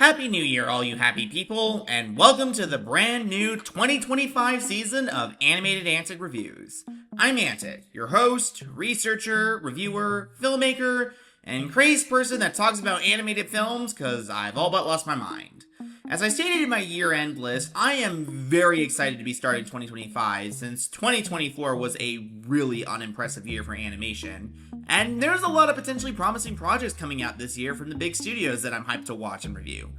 Happy New Year, all you happy people, and welcome to the brand new 2025 season of Animated Antic Reviews. I'm Antic, your host, researcher, reviewer, filmmaker, and crazed person that talks about animated films because I've all but lost my mind. As I stated in my year-end list, I am very excited to be starting 2025 since 2024 was a really unimpressive year for animation, and there's a lot of potentially promising projects coming out this year from the big studios that I'm hyped to watch and review.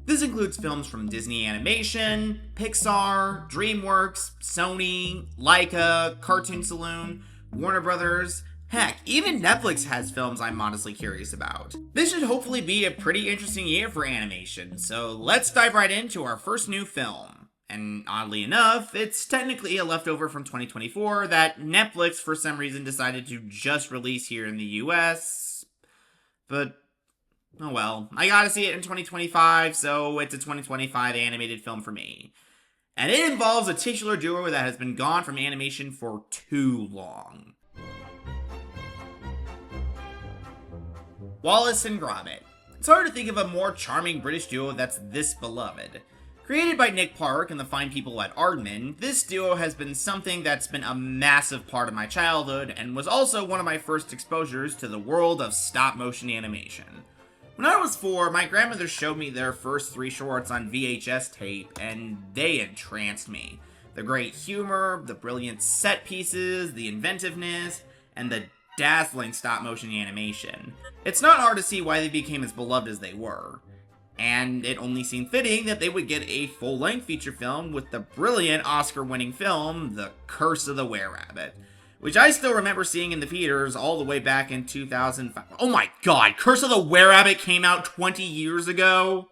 This includes films from Disney Animation, Pixar, DreamWorks, Sony, Laika, Cartoon Saloon, Warner Brothers. Heck, even Netflix has films I'm honestly curious about. This should hopefully be a pretty interesting year for animation, so let's dive right into our first new film. And oddly enough, it's technically a leftover from 2024 that Netflix for some reason decided to just release here in the US. But, oh well, I gotta see it in 2025, so it's a 2025 animated film for me. And it involves a titular duo that has been gone from animation for too long. Wallace and Gromit. It's hard to think of a more charming British duo that's this beloved. Created by Nick Park and the fine people at Aardman, this duo has been something that's been a massive part of my childhood and was also one of my first exposures to the world of stop-motion animation. When I was 4, my grandmother showed me their first 3 shorts on VHS tape, and they entranced me. The great humor, the brilliant set pieces, the inventiveness, and the dazzling stop-motion animation. It's not hard to see why they became as beloved as they were. And it only seemed fitting that they would get a full-length feature film with the brilliant Oscar-winning film, The Curse of the Were-Rabbit, which I still remember seeing in the theaters all the way back in 2005. Oh my god, Curse of the Were-Rabbit came out 20 years ago?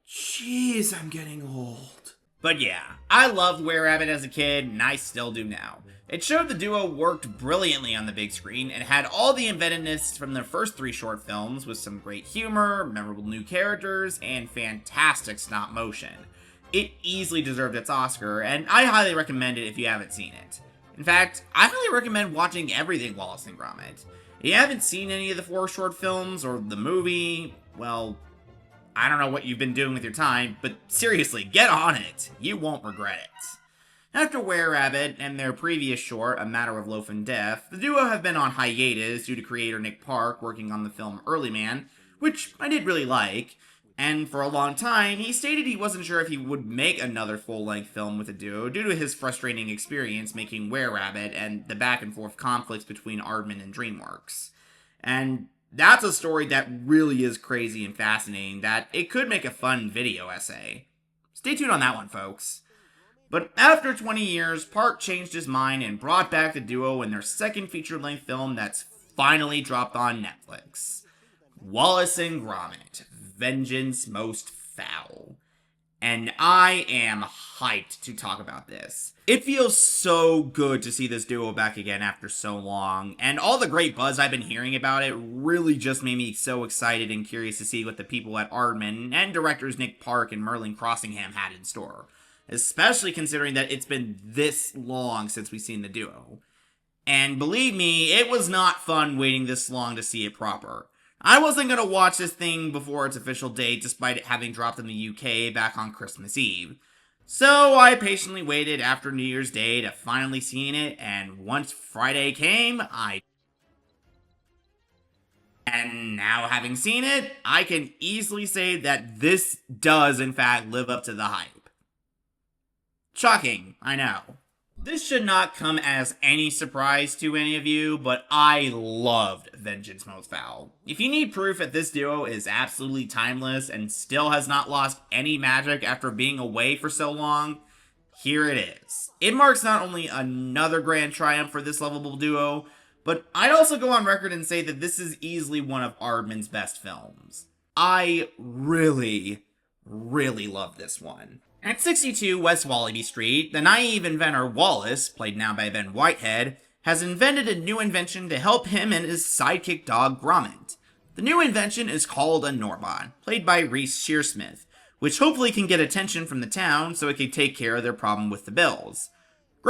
Jeez, I'm getting old. But yeah, I loved Were-Rabbit as a kid, and I still do now. It showed the duo worked brilliantly on the big screen and had all the inventiveness from their first 3 short films with some great humor, memorable new characters, and fantastic stop motion. It easily deserved its Oscar, and I highly recommend it if you haven't seen it. In fact, I highly recommend watching everything Wallace and Gromit. If you haven't seen any of the 4 short films or the movie, well, I don't know what you've been doing with your time, but seriously, get on it. You won't regret it. After Were-Rabbit and their previous short, A Matter of Loaf and Death, the duo have been on hiatus due to creator Nick Park working on the film Early Man, which I did really like, and for a long time, he stated he wasn't sure if he would make another full-length film with the duo due to his frustrating experience making Were-Rabbit and the back-and-forth conflicts between Aardman and DreamWorks. And that's a story that really is crazy and fascinating that it could make a fun video essay. Stay tuned on that one, folks. But after 20 years, Park changed his mind and brought back the duo in their second feature-length film that's finally dropped on Netflix. Wallace and Gromit, Vengeance Most Fowl. And I am hyped to talk about this. It feels so good to see this duo back again after so long, and all the great buzz I've been hearing about it really just made me so excited and curious to see what the people at Aardman and directors Nick Park and Merlin Crossingham had in store. Especially considering that it's been this long since we've seen the duo. And believe me, it was not fun waiting this long to see it proper. I wasn't gonna watch this thing before its official date despite it having dropped in the UK back on Christmas Eve. So I patiently waited after New Year's Day to finally seeing it, and once Friday came, And now having seen it, I can easily say that this does in fact live up to the hype. Shocking, I know. This should not come as any surprise to any of you, but I loved Vengeance Most Fowl. If you need proof that this duo is absolutely timeless and still has not lost any magic after being away for so long, here it is. It marks not only another grand triumph for this lovable duo, but I'd also go on record and say that this is easily one of Aardman's best films. I really love this one. At 62 West Wallaby Street, the naive inventor Wallace, played now by Ben Whitehead, has invented a new invention to help him and his sidekick dog Gromit. The new invention is called a Norbot, played by Reese Shearsmith, which hopefully can get attention from the town so it can take care of their problem with the bills.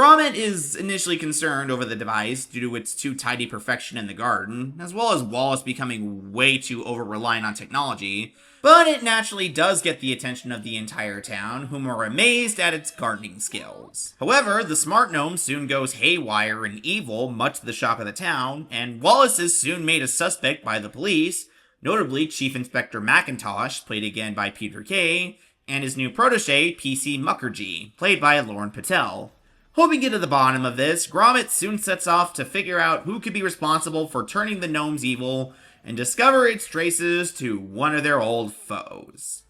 Gromit is initially concerned over the device due to its too tidy perfection in the garden, as well as Wallace becoming way too over-reliant on technology, but it naturally does get the attention of the entire town, whom are amazed at its gardening skills. However, the smart gnome soon goes haywire and evil, much to the shock of the town, and Wallace is soon made a suspect by the police, notably Chief Inspector McIntosh, played again by Peter Kay, and his new protege, PC Mukherjee, played by Lauren Patel. Hoping to get to the bottom of this, Gromit soon sets off to figure out who could be responsible for turning the gnomes evil and discover its traces to one of their old foes,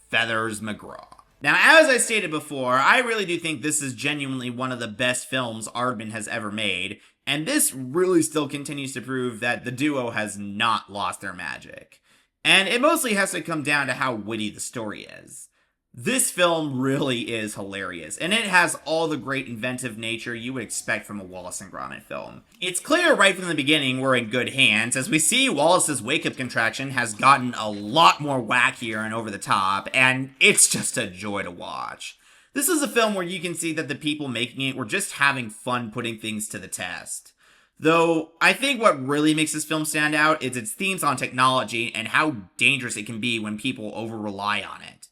Feathers McGraw. Now, as I stated before, I really do think this is genuinely one of the best films Aardman has ever made, and this really still continues to prove that the duo has not lost their magic. And it mostly has to come down to how witty the story is. This film really is hilarious, and it has all the great inventive nature you would expect from a Wallace and Gromit film. It's clear right from the beginning we're in good hands, as we see Wallace's wake-up contraction has gotten a lot more wackier and over the top, and it's just a joy to watch. This is a film where you can see that the people making it were just having fun putting things to the test. Though, I think what really makes this film stand out is its themes on technology and how dangerous it can be when people over-rely on it.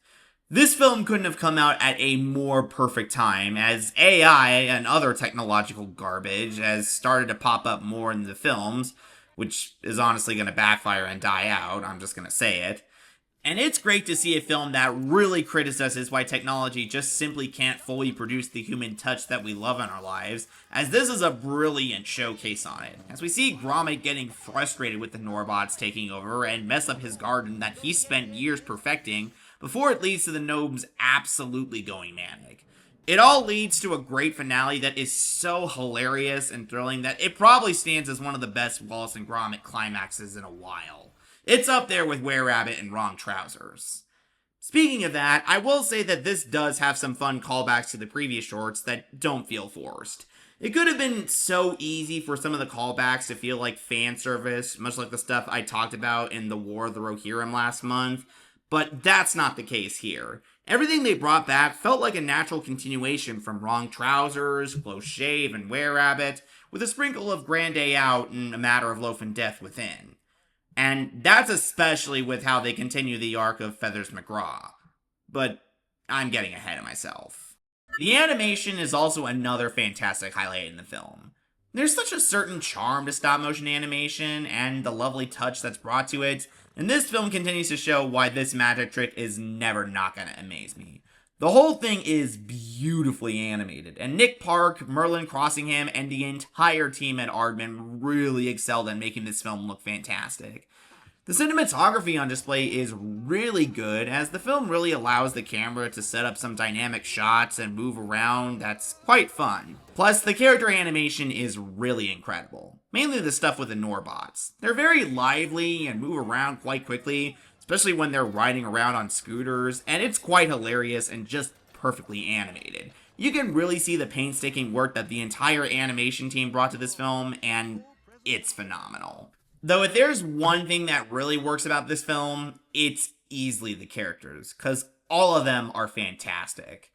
This film couldn't have come out at a more perfect time, as AI and other technological garbage has started to pop up more in the films, which is honestly going to backfire and die out, I'm just going to say it. And it's great to see a film that really criticizes why technology just simply can't fully produce the human touch that we love in our lives, as this is a brilliant showcase on it. As we see Gromit getting frustrated with the Norbots taking over and mess up his garden that he spent years perfecting, before it leads to the gnomes absolutely going manic. It all leads to a great finale that is so hilarious and thrilling that it probably stands as one of the best Wallace and Gromit climaxes in a while. It's up there with Were-Rabbit and Wrong Trousers. Speaking of that, I will say that this does have some fun callbacks to the previous shorts that don't feel forced. It could have been so easy for some of the callbacks to feel like fan service, much like the stuff I talked about in the War of the Rohirrim last month, but that's not the case here. Everything they brought back felt like a natural continuation from Wrong Trousers, Close Shave, and Were-Rabbit, with a sprinkle of Grand Day Out and A Matter of Loaf and Death within. And that's especially with how they continue the arc of Feathers McGraw. But I'm getting ahead of myself. The animation is also another fantastic highlight in the film. There's such a certain charm to stop-motion animation, and the lovely touch that's brought to it, and this film continues to show why this magic trick is never not gonna amaze me. The whole thing is beautifully animated, and Nick Park, Merlin Crossingham, and the entire team at Aardman really excelled at making this film look fantastic. The cinematography on display is really good, as the film really allows the camera to set up some dynamic shots and move around that's quite fun. Plus, the character animation is really incredible, mainly the stuff with the Norbots. They're very lively and move around quite quickly, especially when they're riding around on scooters, and it's quite hilarious and just perfectly animated. You can really see the painstaking work that the entire animation team brought to this film, and it's phenomenal. Though if there's one thing that really works about this film, it's easily the characters, because all of them are fantastic.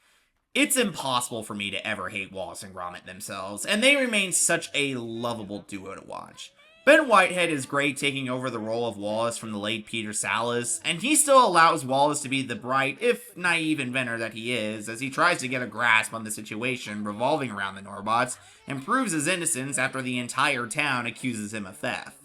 It's impossible for me to ever hate Wallace and Gromit themselves, and they remain such a lovable duo to watch. Ben Whitehead is great taking over the role of Wallace from the late Peter Sallis, and he still allows Wallace to be the bright, if naive inventor that he is, as he tries to get a grasp on the situation revolving around the Norbots, and proves his innocence after the entire town accuses him of theft.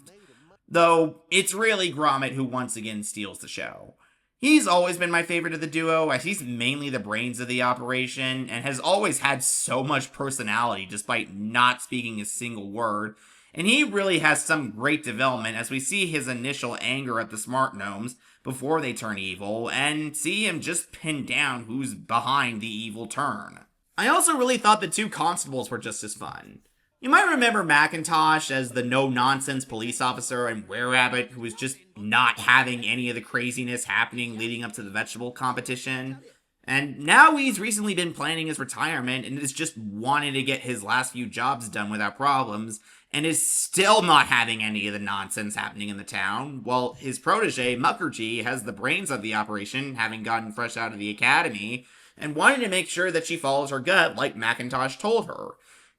Though, it's really Gromit who once again steals the show. He's always been my favorite of the duo, as he's mainly the brains of the operation, and has always had so much personality despite not speaking a single word, and he really has some great development as we see his initial anger at the smart gnomes before they turn evil, and see him just pin down who's behind the evil turn. I also really thought the two constables were just as fun. You might remember McIntosh as the no-nonsense police officer and Were-Rabbit who was just not having any of the craziness happening leading up to the vegetable competition. And now he's recently been planning his retirement and is just wanting to get his last few jobs done without problems, and is still not having any of the nonsense happening in the town, while his protege, Mukherjee, has the brains of the operation, having gotten fresh out of the academy, and wanting to make sure that she follows her gut like McIntosh told her.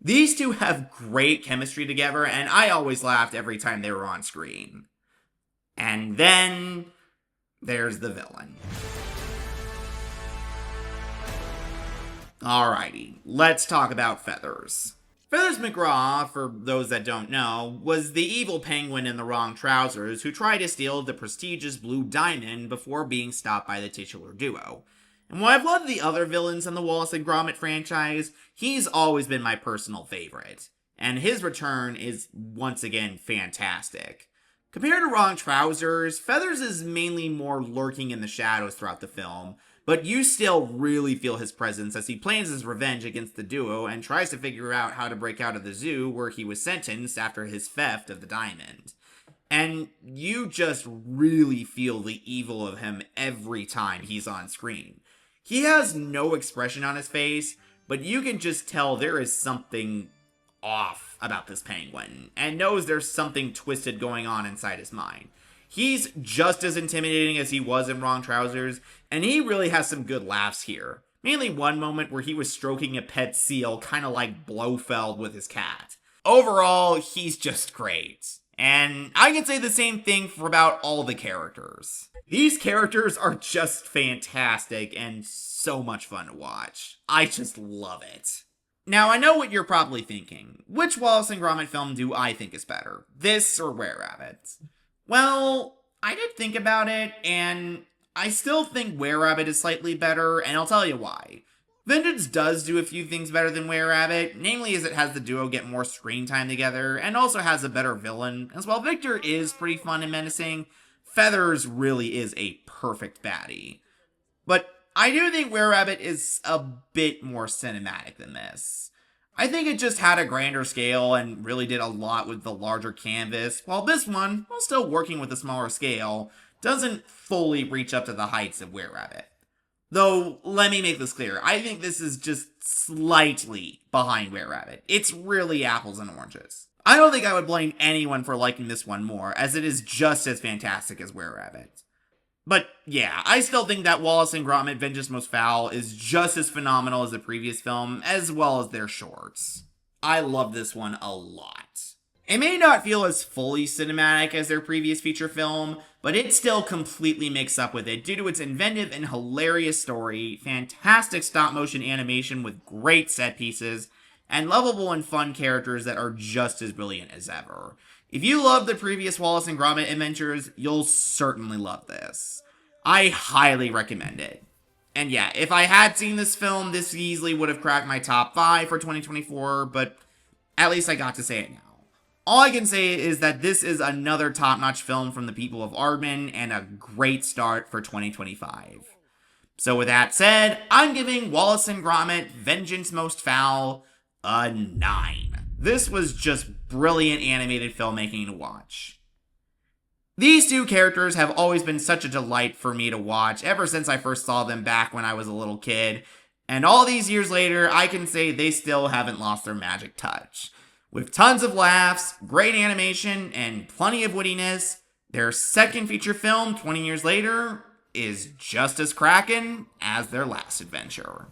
These two have great chemistry together, and I always laughed every time they were on screen. And then there's the villain. Alrighty, let's talk about Feathers. Feathers McGraw, for those that don't know, was the evil penguin in the wrong trousers who tried to steal the prestigious blue diamond before being stopped by the titular duo. And while I've loved the other villains in the Wallace and Gromit franchise, he's always been my personal favorite. And his return is once again fantastic. Compared to Wrong Trousers, Feathers is mainly more lurking in the shadows throughout the film, but you still really feel his presence as he plans his revenge against the duo and tries to figure out how to break out of the zoo where he was sentenced after his theft of the diamond. And you just really feel the evil of him every time he's on screen. He has no expression on his face, but you can just tell there is something off about this penguin, and knows there's something twisted going on inside his mind. He's just as intimidating as he was in Wrong Trousers, and he really has some good laughs here. Mainly one moment where he was stroking a pet seal, kind of like Blofeld with his cat. Overall, he's just great. And I can say the same thing for about all the characters. These characters are just fantastic and so much fun to watch. I just love it. Now, I know what you're probably thinking. Which Wallace and Gromit film do I think is better? This or Were-Rabbit? Well, I did think about it, and I still think Were-Rabbit is slightly better, and I'll tell you why. Vengeance does do a few things better than Were-Rabbit, namely as it has the duo get more screen time together, and also has a better villain, as while Victor is pretty fun and menacing, Feathers really is a perfect baddie. But I do think Were-Rabbit is a bit more cinematic than this. I think it just had a grander scale and really did a lot with the larger canvas, while this one, while still working with a smaller scale, doesn't fully reach up to the heights of Were-Rabbit. Though, let me make this clear, I think this is just slightly behind Were-Rabbit. It's really apples and oranges. I don't think I would blame anyone for liking this one more, as it is just as fantastic as Were-Rabbit. But yeah, I still think that Wallace and Gromit Vengeance Most Fowl is just as phenomenal as the previous film, as well as their shorts. I love this one a lot. It may not feel as fully cinematic as their previous feature film, but it still completely makes up with it due to its inventive and hilarious story, fantastic stop-motion animation with great set pieces, and lovable and fun characters that are just as brilliant as ever. If you love the previous Wallace and Gromit adventures, you'll certainly love this. I highly recommend it. And yeah, if I had seen this film, this easily would have cracked my top 5 for 2024, but at least I got to say it now. All I can say is that this is another top-notch film from the people of Aardman and a great start for 2025. So with that said, I'm giving Wallace and Gromit Vengeance Most Fowl a 9. This was just brilliant animated filmmaking to watch. These two characters have always been such a delight for me to watch ever since I first saw them back when I was a little kid, and all these years later, I can say they still haven't lost their magic touch. With tons of laughs, great animation, and plenty of wittiness, their second feature film 20 years later is just as crackin' as their last adventure.